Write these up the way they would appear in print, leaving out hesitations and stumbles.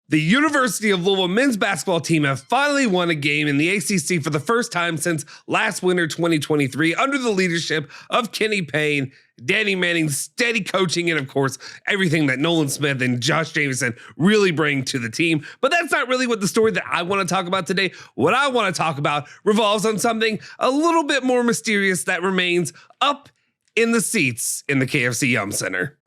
The University of Louisville men's basketball team have finally won a game in the ACC for the first time since last winter 2023 under the leadership of Kenny Payne, Danny Manning's steady coaching, and of course, everything that Nolan Smith and Josh Jameson really bring to the team. But that's not really what the story that I want to talk about today. What I want to talk about revolves on something a little bit more mysterious that remains up in the seats in the KFC Yum Center.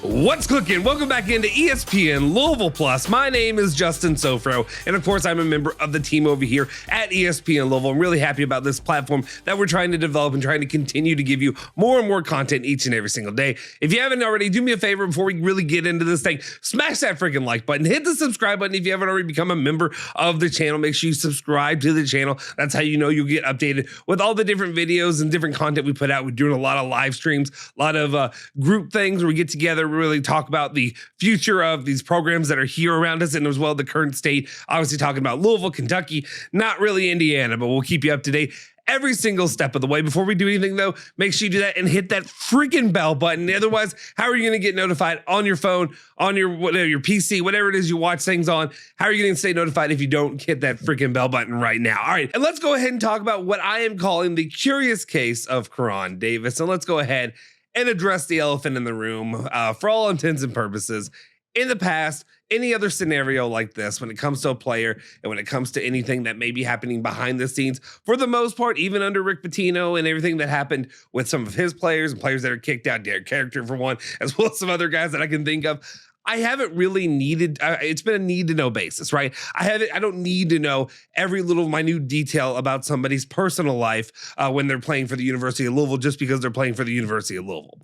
What's cooking? Welcome back into ESPN Louisville Plus. My name is Justin Soforo, and of course, I'm a member of the team over here at ESPN Louisville. I'm really happy about this platform that we're trying to develop and trying to continue to give you more and more content each and every single day. If you haven't already, do me a favor before we really get into this thing. Smash that freaking like button. Hit the subscribe button if you haven't already become a member of the channel. Make sure you subscribe to the channel. That's how you know you'll get updated with all the different videos and different content we put out. We're doing a lot of live streams, a lot of group things where we get together, really talk about the future of these programs that are here around us, and as well the current state. Obviously talking about Louisville, Kentucky, not really Indiana, but we'll keep you up to date every single step of the way. Before we do anything though, make sure you do that and hit that freaking bell button. Otherwise, how are you going to get notified on your phone, on your whatever, your PC, whatever it is you watch things on? How are you going to stay notified if you don't hit that freaking bell button right now? All right, and let's go ahead and talk about what I am calling the curious case of Koron Davis. And let's go ahead and address the elephant in the room. For all intents and purposes, in the past, any other scenario like this, when it comes to a player and when it comes to anything that may be happening behind the scenes, for the most part, even under Rick Pitino and everything that happened with some of his players and players that are kicked out, Derek Character for one, as well as some other guys that I can think of, I haven't really needed, it's been a need to know basis, right? I don't need to know every little minute detail about somebody's personal life when they're playing for the University of Louisville just because they're playing for the University of Louisville.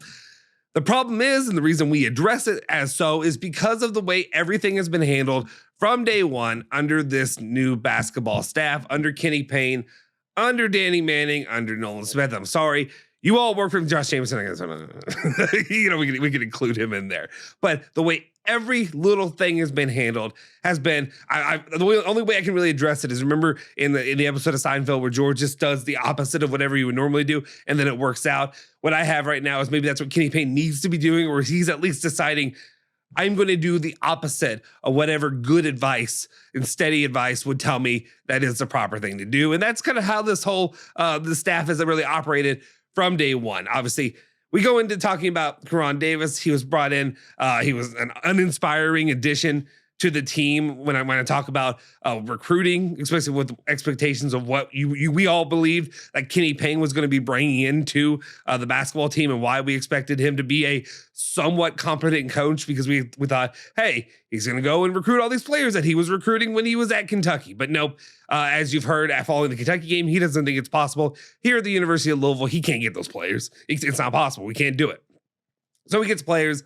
The problem is, and the reason we address it as so, is because of the way everything has been handled from day one under this new basketball staff, under Kenny Payne, under Danny Manning, under Nolan Smith. I'm sorry. You all work for Josh Jameson. I guess, you know, we can include him in there. But the way every little thing has been handled has been, the only way I can really address it is, remember in the episode of Seinfeld where George just does the opposite of whatever you would normally do, and then it works out. What I have right now is maybe that's what Kenny Payne needs to be doing, or he's at least deciding, I'm going to do the opposite of whatever good advice and steady advice would tell me that is the proper thing to do. And that's kind of how this whole, the staff has really operated from day one. Obviously, we go into talking about Koron Davis. He was brought in. He was an uninspiring addition to the team. When I talk about recruiting, especially with expectations of what we all believed that Kenny Payne was going to be bringing into the basketball team, and why we expected him to be a somewhat competent coach, because we thought, hey, he's going to go and recruit all these players that he was recruiting when he was at Kentucky. But nope, as you've heard following the Kentucky game, he doesn't think it's possible. Here at the University of Louisville, he can't get those players. It's not possible. We can't do it. So he gets players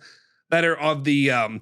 that are of the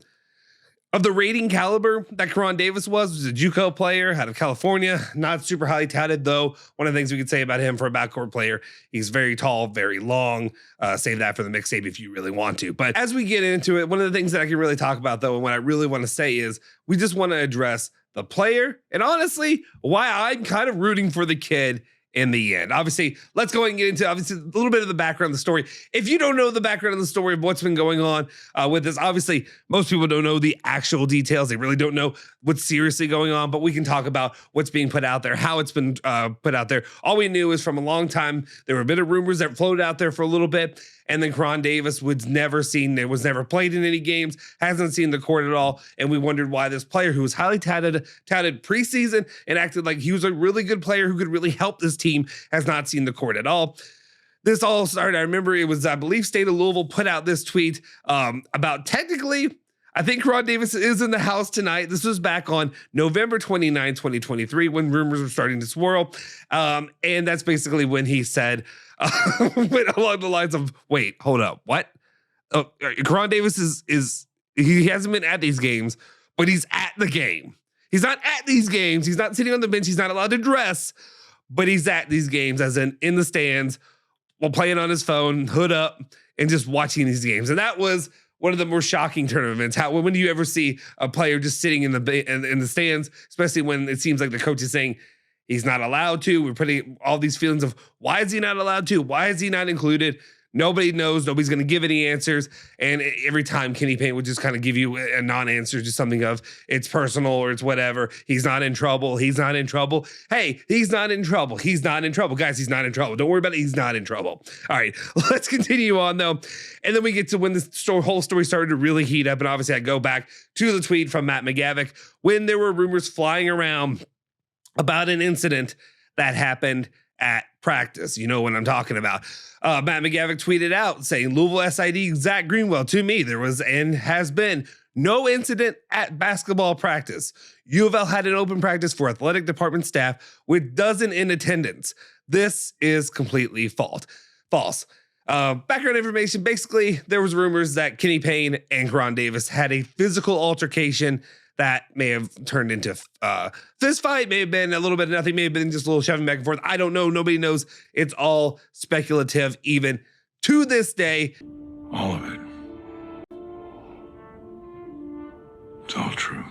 rating caliber that Koron Davis was a JUCO player out of California, not super highly touted, though. One of the things we could say about him for a backcourt player, he's very tall, very long. Save that for the mixtape if you really want to. But as we get into it, one of the things that I can really talk about, though, and what I really want to say is we just want to address the player, and honestly, why I'm kind of rooting for the kid in the end. Obviously, let's go ahead and get into a little bit of the background of the story. If you don't know the background of the story of what's been going on with this, obviously, most people don't know the actual details. They really don't know what's seriously going on, but we can talk about what's being put out there, how it's been put out there. All we knew is from a long time, there were a bit of rumors that floated out there for a little bit, and then Koron Davis was never played in any games, hasn't seen the court at all, and we wondered why this player who was highly touted preseason and acted like he was a really good player who could really help this team has not seen the court at all. This all started, I remember it was, I believe, State of Louisville put out this tweet about technically, I think Koron Davis is in the house tonight. This was back on November 29, 2023, when rumors were starting to swirl. And that's basically when he said, went along the lines of, wait, hold up, what? Koron Davis he hasn't been at these games, but he's at the game. He's not at these games. He's not sitting on the bench. He's not allowed to dress, but he's at these games, as in the stands, while playing on his phone, hood up, and just watching these games. And that was one of the more shocking turn of events. When do you ever see a player just sitting in the stands, especially when it seems like the coach is saying, He's not allowed to. We're putting all these feelings of why is he not allowed to? Why is he not included? Nobody knows. Nobody's going to give any answers. And every time Kenny Payne would just kind of give you a non-answer, just something of it's personal or it's whatever. He's not in trouble. He's not in trouble. Hey, he's not in trouble. He's not in trouble. Guys, he's not in trouble. Don't worry about it. He's not in trouble. All right, let's continue on though. And then we get to when the whole story started to really heat up. And obviously I go back to the tweet from Matt McGavick when there were rumors flying around about an incident that happened at practice. You know what I'm talking about. Matt McGavick tweeted out saying, Louisville SID Zach Greenwell, to me, there was and has been no incident at basketball practice. U of L had an open practice for athletic department staff with dozen in attendance. This is completely false. Background information. Basically, there was rumors that Kenny Payne and Koron Davis had a physical altercation that may have turned into fist fight, may have been a little bit of nothing, may have been just a little shoving back and forth. I don't know. Nobody knows. It's all speculative, even to this day. All of it. It's all true.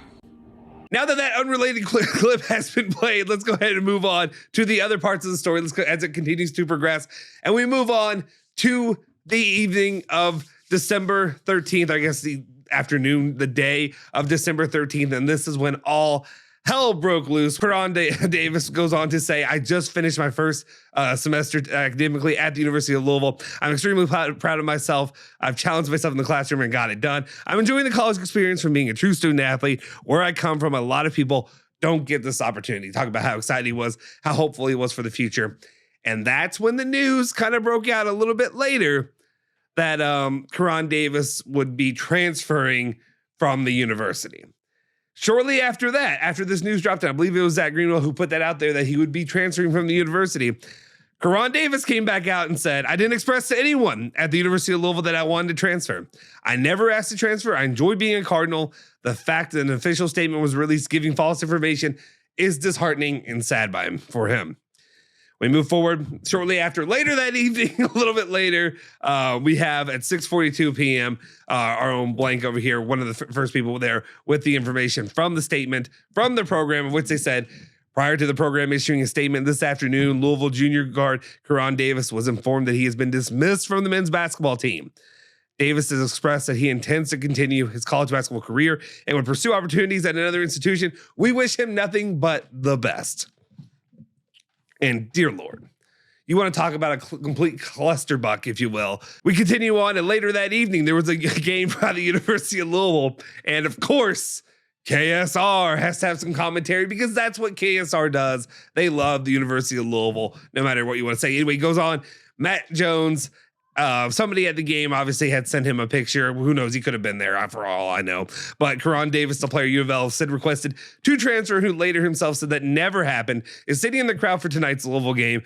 Now that unrelated clip has been played, let's go ahead and move on to the other parts of the story as it continues to progress. And we move on to the evening of December 13th, I guess the afternoon, the day of December 13th. And this is when all hell broke loose. Koron Davis goes on to say, I just finished my first semester academically at the University of Louisville. I'm extremely proud of myself. I've challenged myself in the classroom and got it done. I'm enjoying the college experience from being a true student athlete. Where I come from, a lot of people don't get this opportunity. Talk about how excited he was, how hopeful he was for the future. And that's when the news kind of broke out a little bit later that Koron Davis would be transferring from the university. Shortly after that, after this news dropped, and I believe it was Zach Greenwell who put that out there that he would be transferring from the university, Koron Davis came back out and said, I didn't express to anyone at the University of Louisville that I wanted to transfer. I never asked to transfer. I enjoy being a Cardinal. The fact that an official statement was released giving false information is disheartening and sad for him. We move forward shortly after. Later that evening, a little bit later, we have at 6:42 p.m. Our own Blank over here, one of the first people there with the information from the statement from the program, in which they said, prior to the program issuing a statement this afternoon, Louisville junior guard Kuran Davis was informed that he has been dismissed from the men's basketball team. Davis has expressed that he intends to continue his college basketball career and would pursue opportunities at another institution. We wish him nothing but the best. And dear Lord, you want to talk about a complete clusterbuck, if you will. We continue on, and later that evening, there was a game by the University of Louisville. And of course, KSR has to have some commentary because that's what KSR does. They love the University of Louisville, no matter what you want to say. Anyway, it goes on. Matt Jones, somebody at the game obviously had sent him a picture. Who knows? He could have been there for all I know. But Koron Davis, the player U of L, said requested to transfer, who later himself said that never happened, is sitting in the crowd for tonight's Louisville game.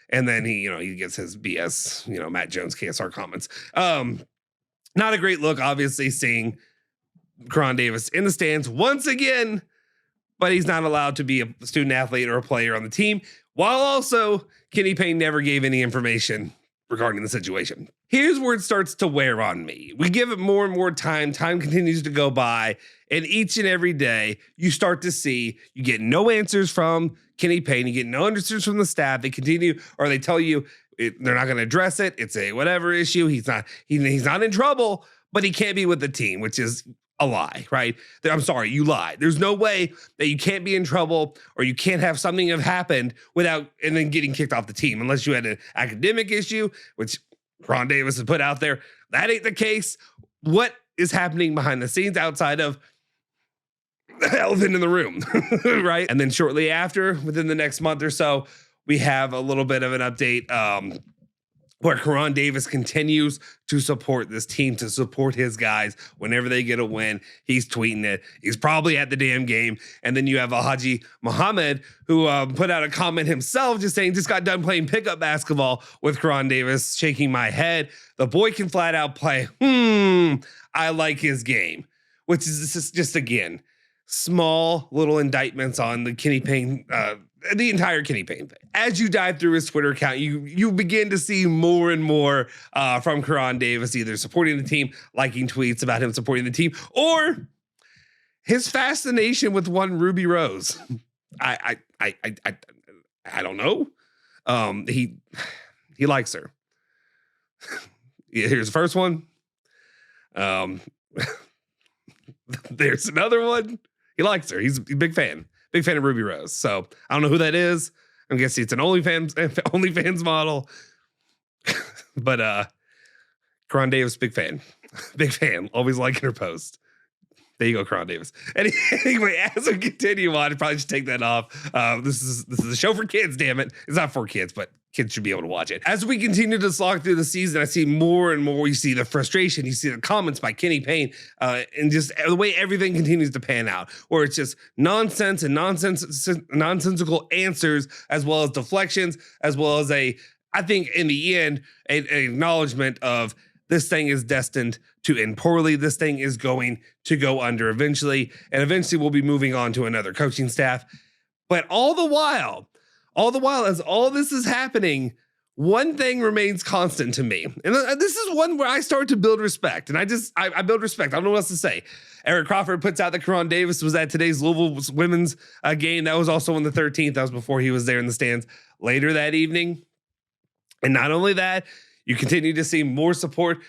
And then he gets his BS, Matt Jones, KSR comments. Not a great look, obviously, seeing Koron Davis in the stands once again, but he's not allowed to be a student athlete or a player on the team, while also Kenny Payne never gave any information regarding the situation. Here's where it starts to wear on me. We give it more and more time. Time continues to go by. And each and every day you start to see, you get no answers from Kenny Payne. You get no answers from the staff. They continue, or they tell you they're not going to address it. It's a whatever issue. He's not in trouble, but he can't be with the team, which is a lie, right? I'm sorry, you lied. There's no way that you can't be in trouble or you can't have something have happened without and then getting kicked off the team, unless you had an academic issue, which Koron Davis has put out there. That ain't the case. What is happening behind the scenes outside of the elephant in the room, right? And then shortly after, within the next month or so, we have a little bit of an update where Koron Davis continues to support this team, to support his guys. Whenever they get a win, he's tweeting it. He's probably at the damn game. And then you have Haji Muhammad, who put out a comment himself just saying, just got done playing pickup basketball with Koron Davis, shaking my head. The boy can flat out play. I like his game, which is just again, small little indictments on the Kenny Payne, the entire Kenny Payne thing. As you dive through his Twitter account, you begin to see more and more from Koron Davis, either supporting the team, liking tweets about him supporting the team, or his fascination with one Ruby Rose. I don't know. He likes her. Here's the first one. There's another one. He likes her. He's a big fan of Ruby Rose. So I don't know who that is. I'm guessing it's an OnlyFans model. But Koron Davis, big fan. Always liking her post. There you go, Koron Davis. Anyway, as we continue on, I probably should take that off. This is a show for kids, damn it. It's not for kids, but kids should be able to watch it. As we continue to slog through the season, I see more and more. You see the frustration. You see the comments by Kenny Payne, and just the way everything continues to pan out, where it's just nonsense and nonsensical answers, as well as deflections, as well as I think in the end, an acknowledgement of this thing is destined to end poorly. This thing is going to go under eventually, and eventually we'll be moving on to another coaching staff. But all the while, as all this is happening, one thing remains constant to me. And this is one where I start to build respect. And I build respect. I don't know what else to say. Eric Crawford puts out that Koron Davis was at today's Louisville women's game. That was also on the 13th. That was before he was there in the stands later that evening. And not only that, you continue to see more support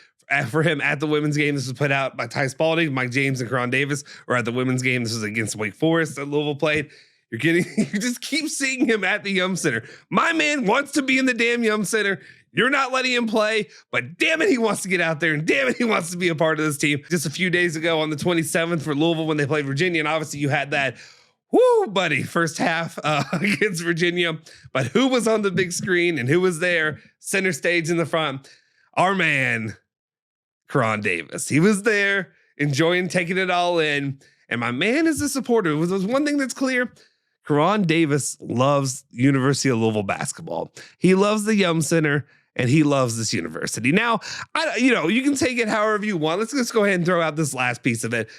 for him at the women's game. This was put out by Ty Spalding, Mike James, and Koron Davis, or at the women's game. This was against Wake Forest that Louisville played. You just keep seeing him at the Yum Center. My man wants to be in the damn Yum Center. You're not letting him play, but damn it, he wants to get out there, and damn it, he wants to be a part of this team. Just a few days ago on the 27th for Louisville when they played Virginia, and obviously you had that, whoo, buddy, first half against Virginia. But who was on the big screen and who was there, center stage in the front? Our man, Kuran Davis. He was there, enjoying taking it all in. And my man is a supporter. There's one thing that's clear. Kuran Davis loves University of Louisville basketball. He loves the Yum Center, and he loves this university. Now, you can take it however you want. Let's go ahead and throw out this last piece of it,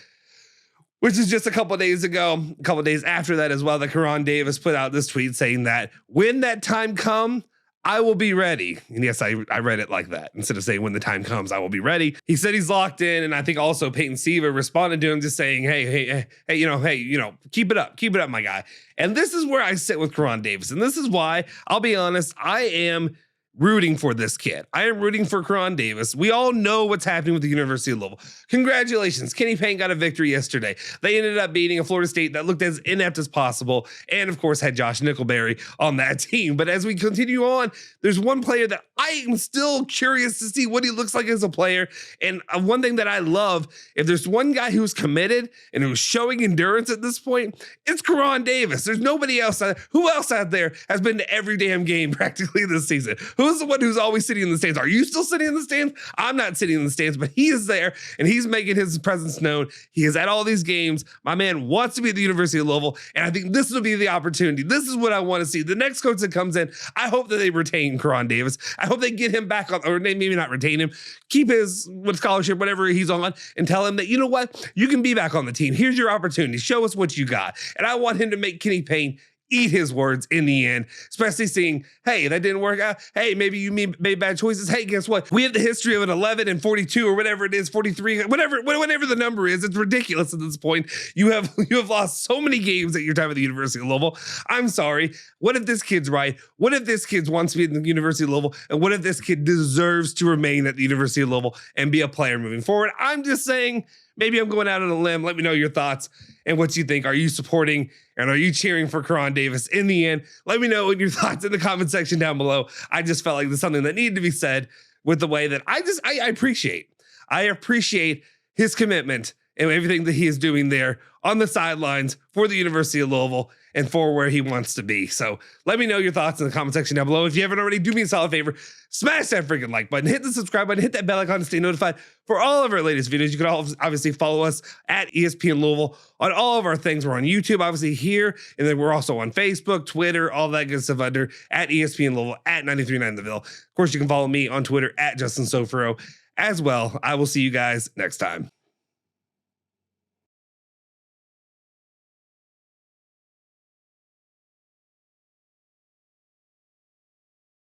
which is just a couple of days ago, a couple of days after that as well, that Kuran Davis put out this tweet saying that when that time comes, I will be ready. And yes, I read it like that. Instead of saying when the time comes, I will be ready. He said he's locked in. And I think also Peyton Siva responded to him just saying, hey, keep it up, my guy. And this is where I sit with Koron Davis. And this is why, I'll be honest, I am rooting for this kid. I am rooting for Koron Davis. We all know what's happening with the University of Louisville. Congratulations. Kenny Payne got a victory yesterday. They ended up beating a Florida State that looked as inept as possible, and of course had Josh Nickelberry on that team. But as we continue on, there's one player that I am still curious to see what he looks like as a player. And one thing that I love, if there's one guy who's committed and who's showing endurance at this point, it's Koron Davis. There's nobody else. Who else out there has been to every damn game practically this season? Who's the one who's always sitting in the stands? Are you still sitting in the stands? I'm not sitting in the stands, but he is there and he's making his presence known. He is at all these games. My man wants to be at the University of Louisville, and I think this will be the opportunity. This is what I want to see. The next coach that comes in, I hope that they retain Koron Davis. I hope they get him back on, or maybe not retain him, keep his scholarship, whatever he's on, and tell him that, you know what, you can be back on the team. Here's your opportunity. Show us what you got. And I want him to make Kenny Payne eat his words in the end, especially seeing, hey, that didn't work out. Hey, maybe you made bad choices. Hey, guess what? We have the history of an 11 and 42 or whatever it is, 43, whatever the number is. It's ridiculous at this point. You have lost so many games at your time at the University of Louisville. I'm sorry. What if this kid's right? What if this kid wants to be at the University of Louisville? And what if this kid deserves to remain at the University of Louisville and be a player moving forward? I'm just saying, maybe I'm going out on a limb. Let me know your thoughts and what you think. Are you supporting and are you cheering for Koron Davis in the end? Let me know your thoughts in the comment section down below. I just felt like there's something that needed to be said with the way that I appreciate. I appreciate his commitment and everything that he is doing there on the sidelines for the University of Louisville and for where he wants to be. So let me know your thoughts in the comment section down below. If you haven't already, do me a solid favor, smash that freaking like button, hit the subscribe button, hit that bell icon to stay notified for all of our latest videos. You can obviously follow us at ESPN Louisville on all of our things. We're on YouTube, obviously here, and then we're also on Facebook, Twitter, all that good stuff under at ESPN Louisville, at 93.9 The Ville. Of course, you can follow me on Twitter at Justin Soforo as well. I will see you guys next time.